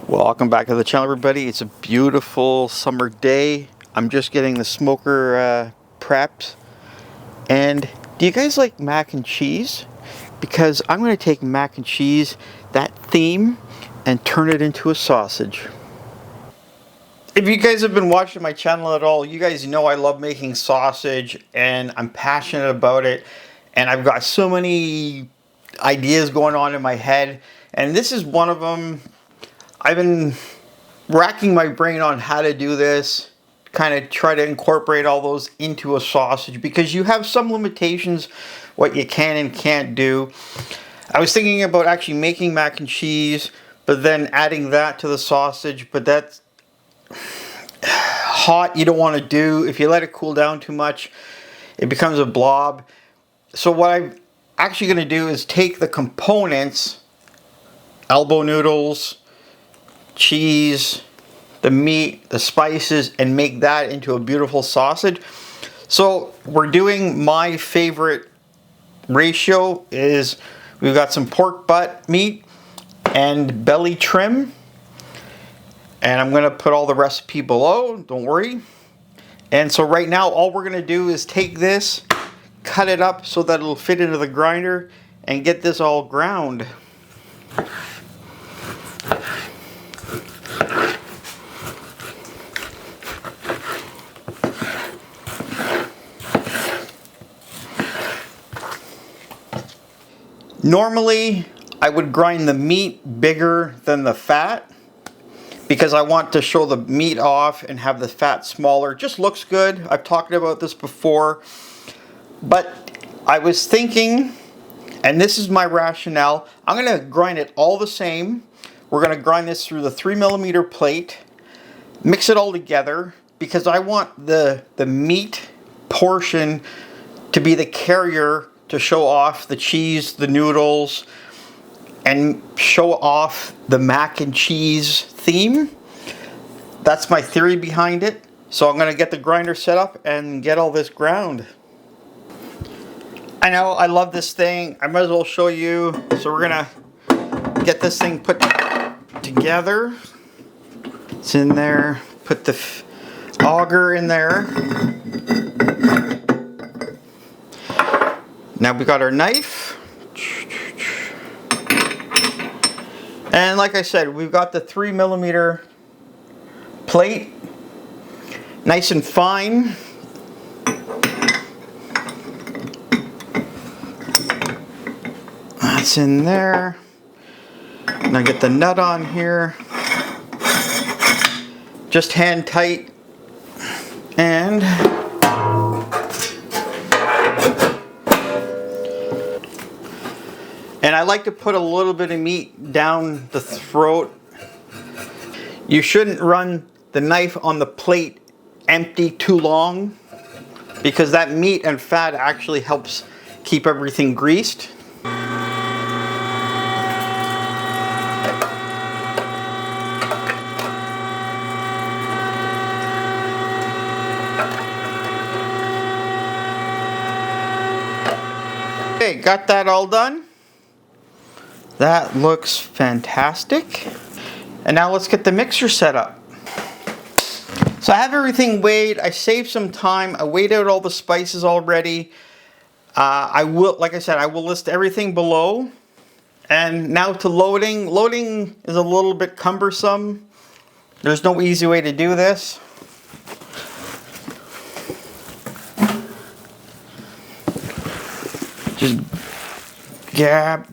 Welcome back to the channel, everybody. It's a beautiful summer day. I'm just getting the smoker prepped. And do you guys like mac and cheese? Because I'm going to take mac and cheese, that theme, and turn it into a sausage. If you guys have been watching my channel at all, you guys know I love making sausage and I'm passionate about it. And I've got so many ideas going on in my head. And this is one of them. I've been racking my brain on how to do this, kind of try to incorporate all those into a sausage because you have some limitations what you can and can't do. I was thinking about actually making mac and cheese, but then adding that to the sausage, but that's hot, you don't want to do. If you let it cool down too much, it becomes a blob. So what I'm actually going to do is take the components, elbow noodles, cheese, the meat, the spices, and make that into a beautiful sausage. So we're doing my favorite ratio is we've got some pork butt meat and belly trim. And I'm going to put all the recipe below, don't worry. And so right now all we're going to do is take this, cut it up so that it'll fit into the grinder and get this all ground. Normally, I would grind the meat bigger than the fat because I want to show the meat off and have the fat smaller. It just looks good. I've talked about this before. But I was thinking, and this is my rationale, I'm going to grind it all the same. We're going to grind this through the 3mm plate, mix it all together because I want the meat portion to be the carrier to show off the cheese, the noodles, and show off the mac and cheese theme. That's my theory behind it. So I'm going to get the grinder set up and get all this ground. I know, I love this thing. I might as well show you. So we're going to get this thing put together. It's in there. Put the auger in there. Now we got our knife. And like I said, we've got the 3mm plate. Nice and fine. That's in there. Now get the nut on here. Just hand tight. And I like to put a little bit of meat down the throat. You shouldn't run the knife on the plate empty too long because that meat and fat actually helps keep everything greased. Okay, got that all done. That looks fantastic. And now let's get the mixer set up. So I have everything weighed. I saved some time. I weighed out all the spices already. I will, like I said, I will list everything below. And now to loading. Loading is a little bit cumbersome. There's no easy way to do this. Just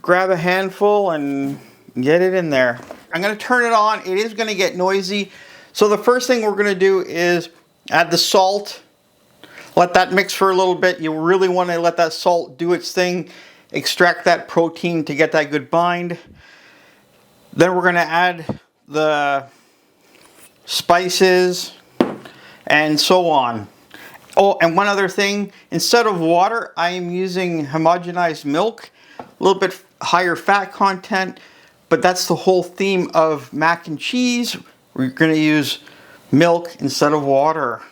grab a handful and get it in there. I'm going to turn it on. It is going to get noisy. So the first thing we're going to do is add the salt. Let that mix for a little bit. You really want to let that salt do its thing. Extract that protein to get that good bind. Then we're going to add the spices and so on. Oh, and one other thing. Instead of water, I am using homogenized milk. A little bit higher fat content, but that's the whole theme of mac and cheese. We're going to use milk instead of water.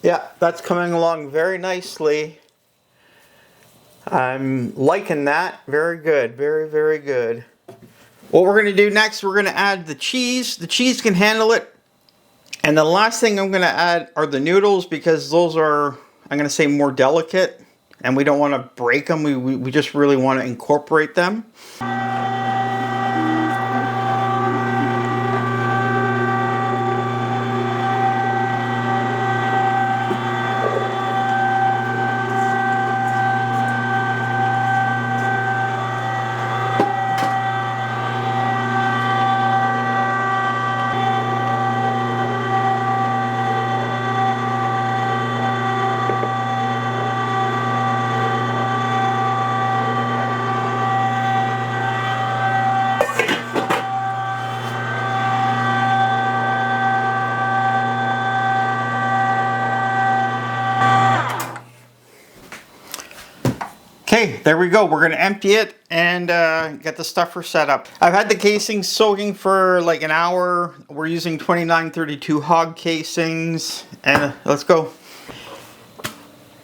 Yeah, that's coming along very nicely. I'm liking that. Very good. Very, very good. What we're going to do next, we're going to add the cheese. The cheese can handle it. And the last thing I'm going to add are the noodles, because those are, I'm going to say, more delicate. And we don't want to break them. We just really want to incorporate them. Okay, there we go. We're going to empty it and get the stuffer set up. I've had the casings soaking for like an hour. We're using 2932 hog casings, and let's go.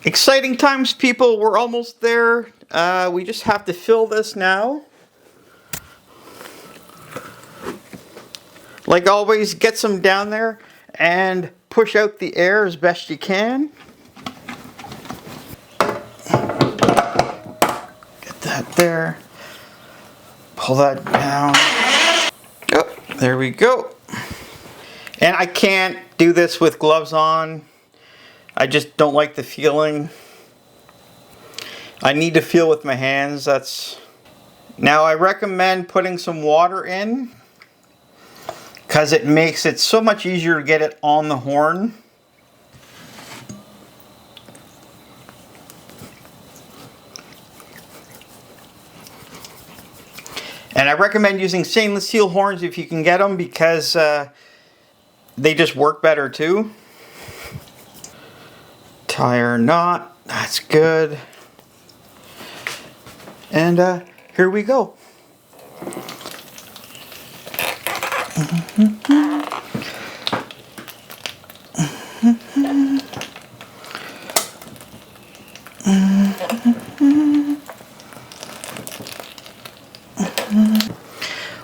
Exciting times, people. We're almost there. We just have to fill this now. Like always, get some down there and push out the air as best you can. That there, pull that down. Oh, there we go. And I can't do this with gloves on. I just don't like the feeling. I need to feel with my hands. Now I recommend putting some water in, because it makes it so much easier to get it on the horn. And I recommend using stainless steel horns if you can get them, because they just work better too. Tie or knot, that's good. And here we go.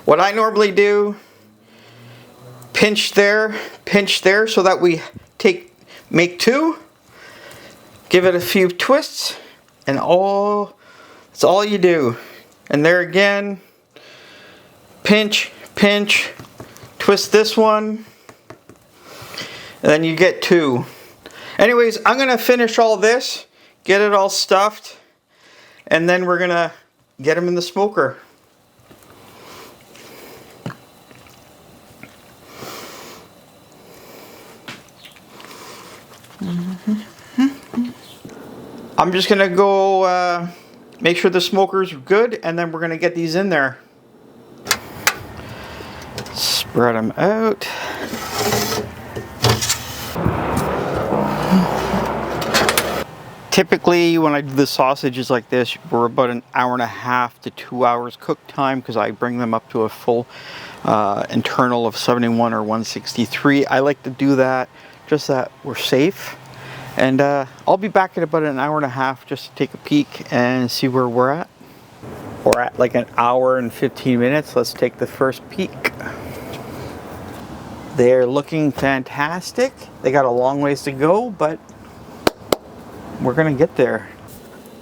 What I normally do, pinch there, so that we make two, give it a few twists, and that's all you do. And there again, pinch, twist this one, and then you get two. Anyways, I'm gonna finish all this, get it all stuffed, and then we're gonna get them in the smoker. I'm just gonna go make sure the smoker's good, and then we're gonna get these in there. Spread them out. Typically, when I do the sausages like this, we're about an hour and a half to 2 hours cook time, because I bring them up to a full internal of 71 or 163. I like to do that just that we're safe. And I'll be back in about an hour and a half just to take a peek and see where we're at. We're at like an hour and 15 minutes. Let's take the first peek. They're looking fantastic. They got a long ways to go, but we're gonna get there.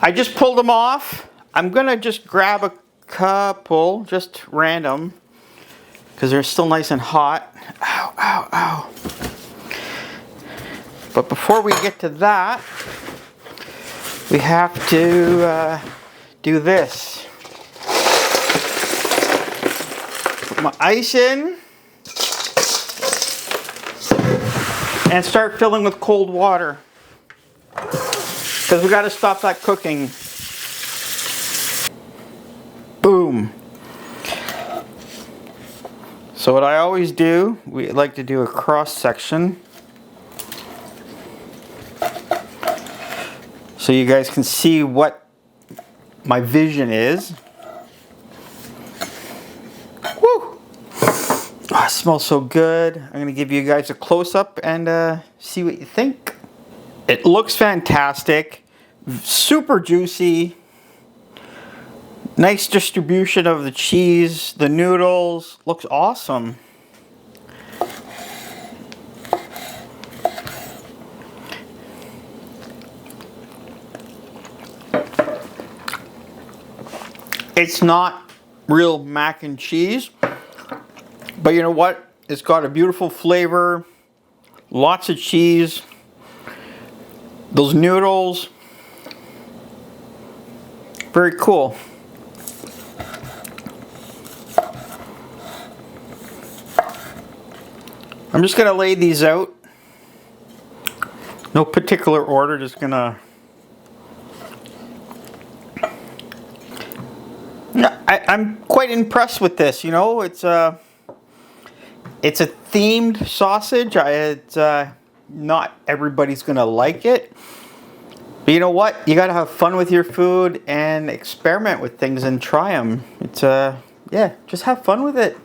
I just pulled them off. I'm gonna just grab a couple, just random, because they're still nice and hot. Ow, ow, ow. But before we get to that, we have to do this. Put my ice in and start filling with cold water, because we got to stop that cooking. Boom. So what I always do, we like to do a cross section, so you guys can see what my vision is. Woo! Oh, it smells so good. I'm going to give you guys a close-up and see what you think. It looks fantastic, super juicy, nice distribution of the cheese, the noodles, looks awesome. It's not real mac and cheese, but you know what? It's got a beautiful flavor, lots of cheese. Those noodles, very cool. I'm just gonna lay these out. No particular order, just gonna... I'm quite impressed with this, you know, it's a themed sausage. Not everybody's gonna like it. But you know what? You gotta have fun with your food and experiment with things and try them. It's yeah, just have fun with it.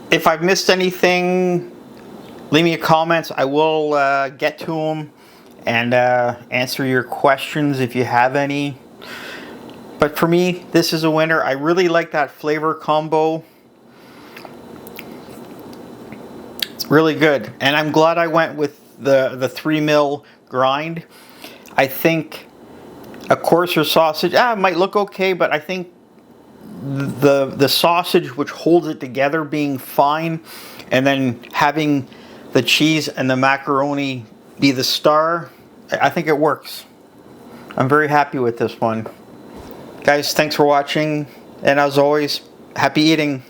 If I've missed anything, leave me a comment. I will get to them and answer your questions if you have any. But for me, this is a winner. I really like that flavor combo. It's really good. And I'm glad I went with the 3 mil grind. I think a coarser sausage might look okay, but I think the sausage which holds it together being fine, and then having the cheese and the macaroni be the star, I think it works. I'm very happy with this one. Guys, thanks for watching, and as always, happy eating.